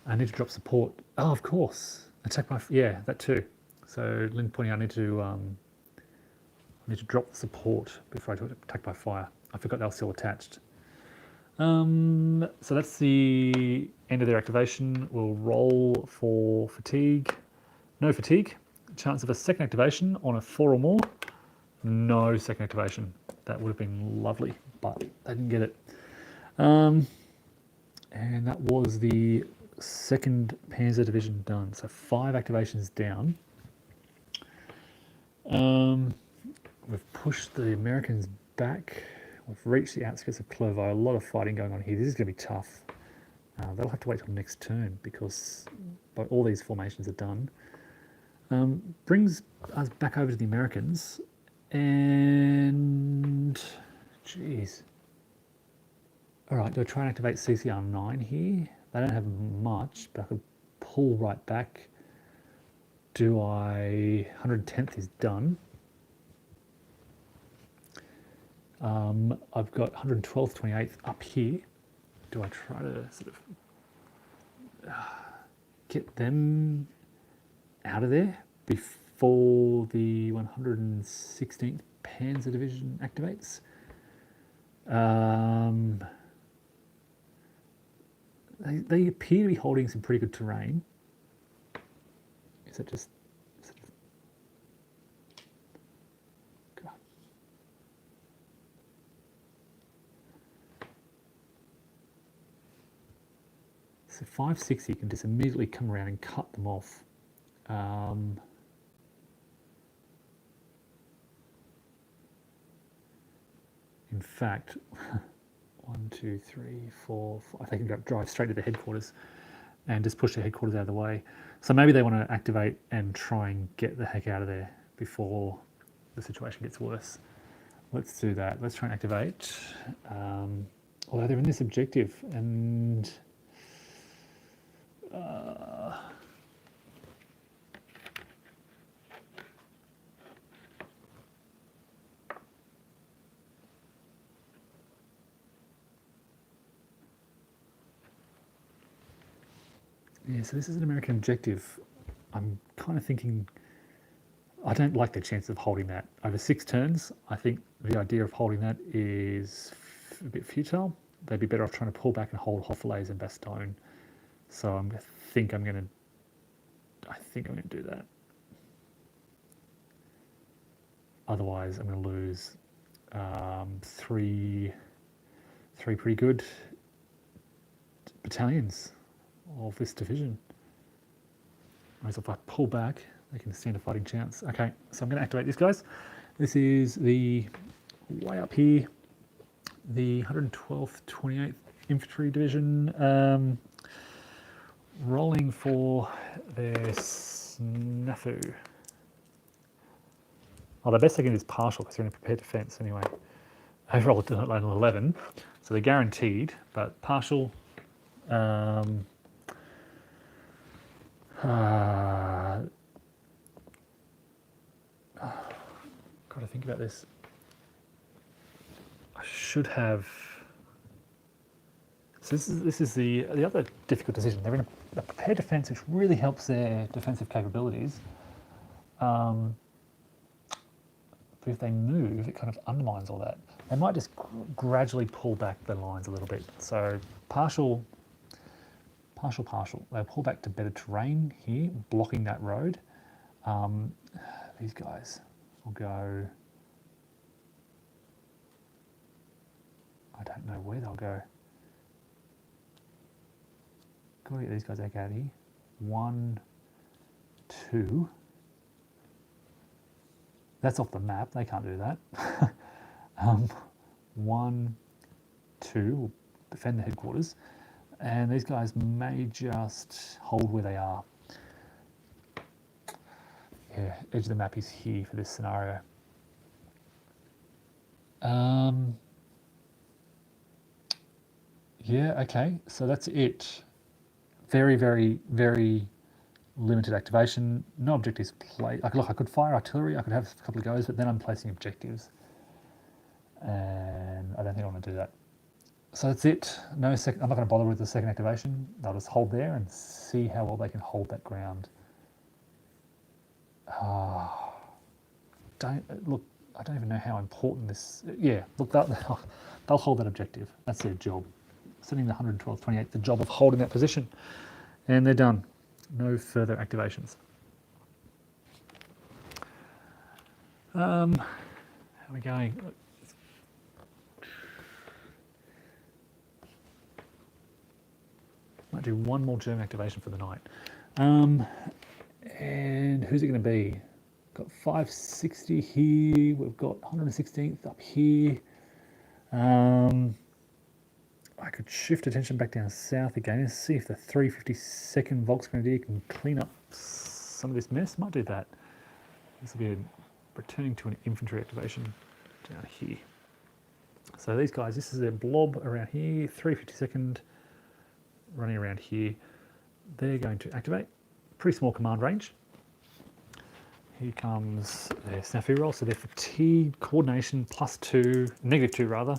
I need to drop support. Oh, of course, attack by that too. So Lynn pointing out I need to drop the support before I do attack by fire. I forgot they were still attached. So that's the end of their activation. We'll roll for fatigue. No fatigue. Chance of a second activation on a 4 or more. No second activation. That would have been lovely, but they didn't get it. And that was the 2nd Panzer Division done. So 5 activations down. We've pushed the Americans back. We've reached the outskirts of Clovo. A lot of fighting going on here. This is going to be tough. They'll have to wait till next turn because all these formations are done. Brings us back over to the Americans. And, geez. All right, do I try and activate CCR 9 here? They don't have much, but I could pull right back. Do I... 110th is done. I've got 112th, 28th up here. Do I try to sort of get them out of there before the 116th Panzer Division activates? They appear to be holding some pretty good terrain. Is it just... God. So 560 can just immediately come around and cut them off. In fact, 1, 2, 3, 4, 5, they can drive straight to the headquarters and just push the headquarters out of the way. So maybe they want to activate and try and get the heck out of there before the situation gets worse. Let's do that. Let's try and activate. Although they're in this objective, and yeah, so this is an American objective. I'm kind of thinking, I don't like the chance of holding that over 6 turns. I think the idea of holding that is a bit futile. They'd be better off trying to pull back and hold Hoffelays and Bastogne. So I think I'm going to do that. Otherwise, I'm going to lose three pretty good battalions of this division. Whereas if I pull back, they can stand a fighting chance. Okay, so I'm going to activate this, guys. This is the way up here, the 112th 28th Infantry Division, rolling for their snafu. Oh, the best they can do is partial because they're in a prepared defence anyway. I rolled an 11, so they're guaranteed, but partial. Got to think about this. I should have. So this is the other difficult decision. They're in a prepared defence, which really helps their defensive capabilities. But if they move, it kind of undermines all that. They might just gradually pull back the lines a little bit. So partial. They'll pull back to better terrain here, blocking that road. These guys will go. I don't know where they'll go. Got to get these guys out of here. 1, 2. That's off the map. They can't do that. 1, 2 will defend the headquarters. And these guys may just hold where they are. Yeah, edge of the map is here for this scenario. Yeah, okay, so that's it. Very, very, very limited activation. No objectives played. Look, I could fire artillery, I could have a couple of goes, but then I'm placing objectives. And I don't think I want to do that. So that's it. No second. I'm not going to bother with the second activation. They'll just hold there and see how well they can hold that ground. Look. I don't even know how important this. Yeah. Look, they'll hold that objective. That's their job. Sending the 112th 28th the job of holding that position, and they're done. No further activations. How are we going? Might do one more German activation for the night. And who's it going to be? Got 560 here. We've got 116th up here. I could shift attention back down south again and see if the 352nd Volksgrenadier can clean up some of this mess. Might do that. This will be returning to an infantry activation down here. So these guys, this is their blob around here, 352nd running around here. They're going to activate. Pretty small command range. Here comes their snafu roll. So their fatigue coordination +2, -2 rather,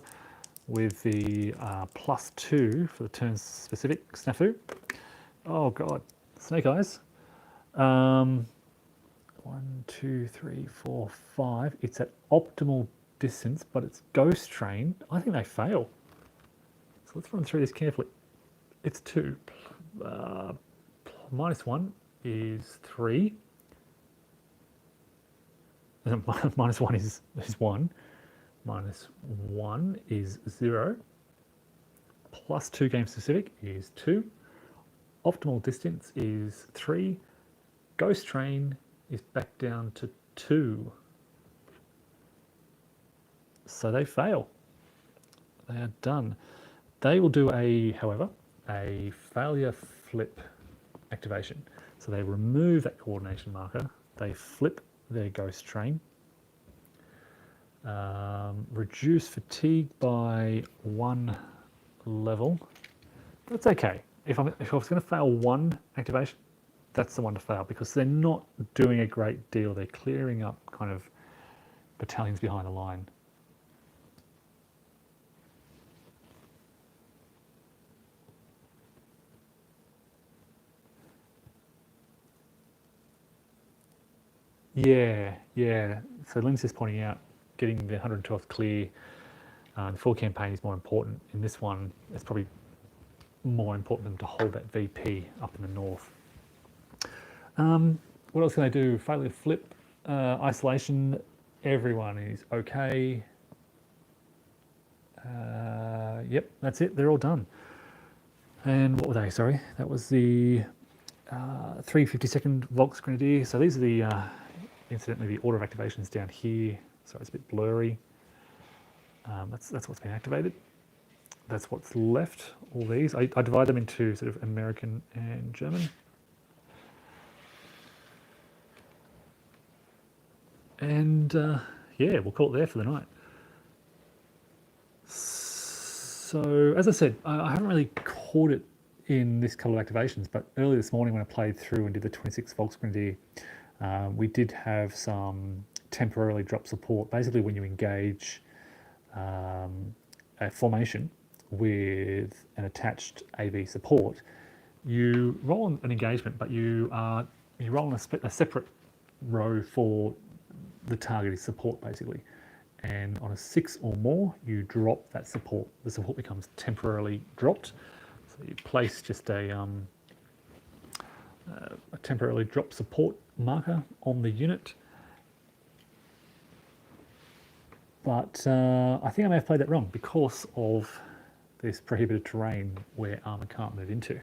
with the +2 for the turn specific snafu. Oh god, snake eyes. 1, 2, 3, 4, 5. It's at optimal distance, but it's ghost train. I think they fail. So let's run through this carefully. It's 2, -1, is 3. Minus 1 is 1. Minus 1 is 0. Plus 2 game specific is 2. Optimal distance is 3. Ghost train is back down to 2. So they fail. They are done. They will do however, a failure flip activation. So they remove that coordination marker. They flip their ghost train. Reduce fatigue by 1 level. That's okay. If I was going to fail one activation, that's the one to fail, because they're not doing a great deal. They're clearing up kind of battalions behind the line. Yeah. So Lynn's just pointing out, getting the 112th clear, the full campaign is more important. In this one, it's probably more important than to hold that VP up in the north. What else can they do? Failure flip, isolation, everyone is okay. Yep, that's it, they're all done. And what were they, sorry? That was the 352nd Volks Grenadier. So these are the, incidentally, the order of activations down here. So it's a bit blurry. That's what's been activated. That's what's left, all these. I divide them into sort of American and German. And yeah, we'll call it there for the night. So, as I said, I haven't really caught it in this couple of activations, but early this morning when I played through and did the 26 Volksgrenadier, we did have some temporarily drop support. Basically, when you engage a formation with an attached AV support, you roll on an engagement, but you roll on a separate row for the targeted support, basically. And on a 6 or more, you drop that support. The support becomes temporarily dropped. So you place just a temporarily drop support marker on the unit. But I think I may have played that wrong because of this prohibited terrain where armour can't move into.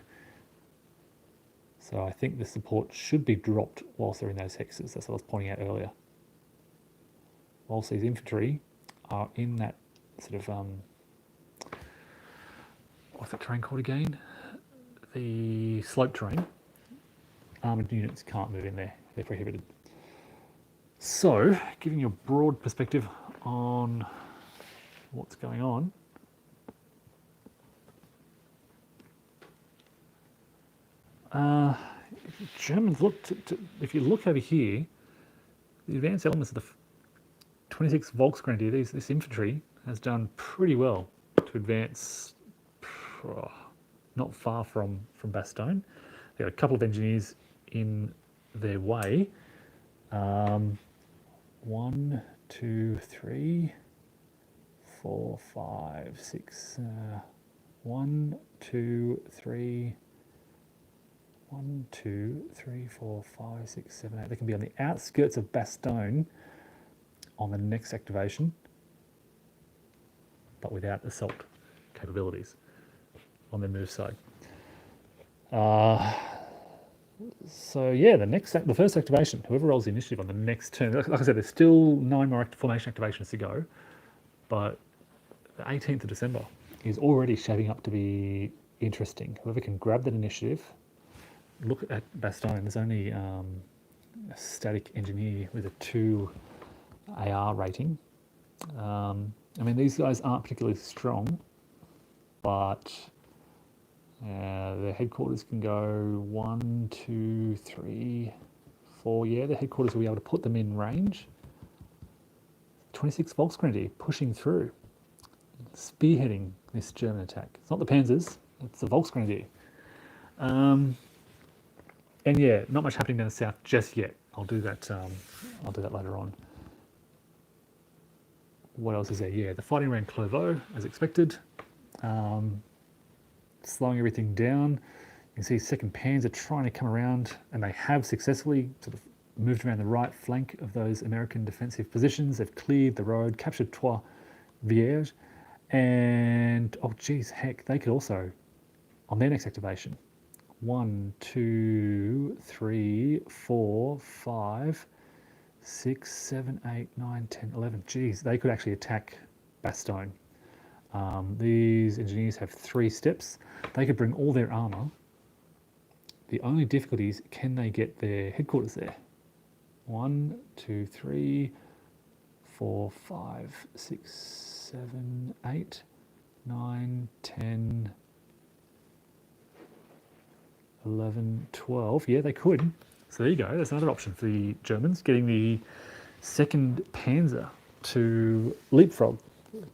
So I think the support should be dropped whilst they're in those hexes. That's what I was pointing out earlier. Whilst these infantry are in that sort of, what's that terrain called again? The slope terrain. Armoured units can't move in there. They're prohibited. So, giving you a broad perspective on what's going on. Germans look, if you look over here, the advanced elements of the 26 Volksgrenadier, this infantry has done pretty well to advance not far from Bastogne. There are a couple of engineers in their way. 1, 2, 3, 4, 5, 6. 1, 2, 3. 1, 2, 3, 4, 5, 6, 7, 8. They can be on the outskirts of Bastogne on the next activation, but without assault capabilities on their move side. So yeah, the first activation, whoever rolls the initiative on the next turn, like I said, there's still 9 more formation activations to go, but the 18th of December is already shaping up to be interesting. Whoever can grab that initiative, look at Bastogne, there's only a static engineer with a 2 AR rating. I mean, these guys aren't particularly strong, but their headquarters can go 1, 2, 3, 4. Yeah, the headquarters will be able to put them in range. 26 Volksgrenadier pushing through, spearheading this German attack. It's not the Panzers, it's the Volksgrenadier. And yeah, not much happening down the south just yet. I'll do that later on. What else is there? Yeah, the fighting around Clovo, as expected. Slowing everything down. can see 2nd Panzer trying to come around, and they have successfully sort of moved around the right flank of those American defensive positions. They've cleared the road, captured Trois Vierges, and oh geez, heck, they could also, on their next activation, 1, 2, 3, 4, 5, 6, 7, 8, 9, 10, 11. Geez, they could actually attack Bastogne. These engineers have 3 steps. They could bring all their armour. The only difficulty is, can they get their headquarters there? 1, 2, 3, 4, 5, 6, 7, 8, 9, 10, 11, 12. Yeah, they could. So there you go. That's another option for the Germans, getting the 2nd Panzer to leapfrog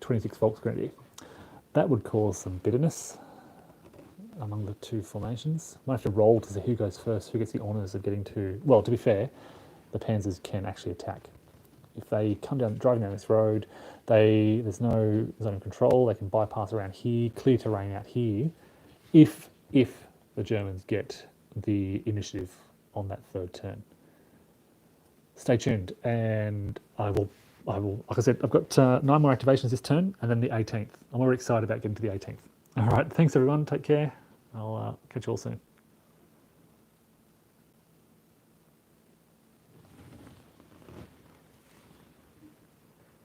26 Volksgrenadier. That would cause some bitterness among the 2 formations. Might have to roll to see who goes first, who gets the honours of getting to... Well, to be fair, the Panzers can actually attack. If they come down, driving down this road, there's no zone of control. They can bypass around here, clear terrain out here, if the Germans get the initiative on that 3rd turn. Stay tuned, and I will, like I said, I've got 9 more activations this turn, and then the 18th. I'm already excited about getting to the 18th. All right, thanks everyone, take care. I'll catch you all soon.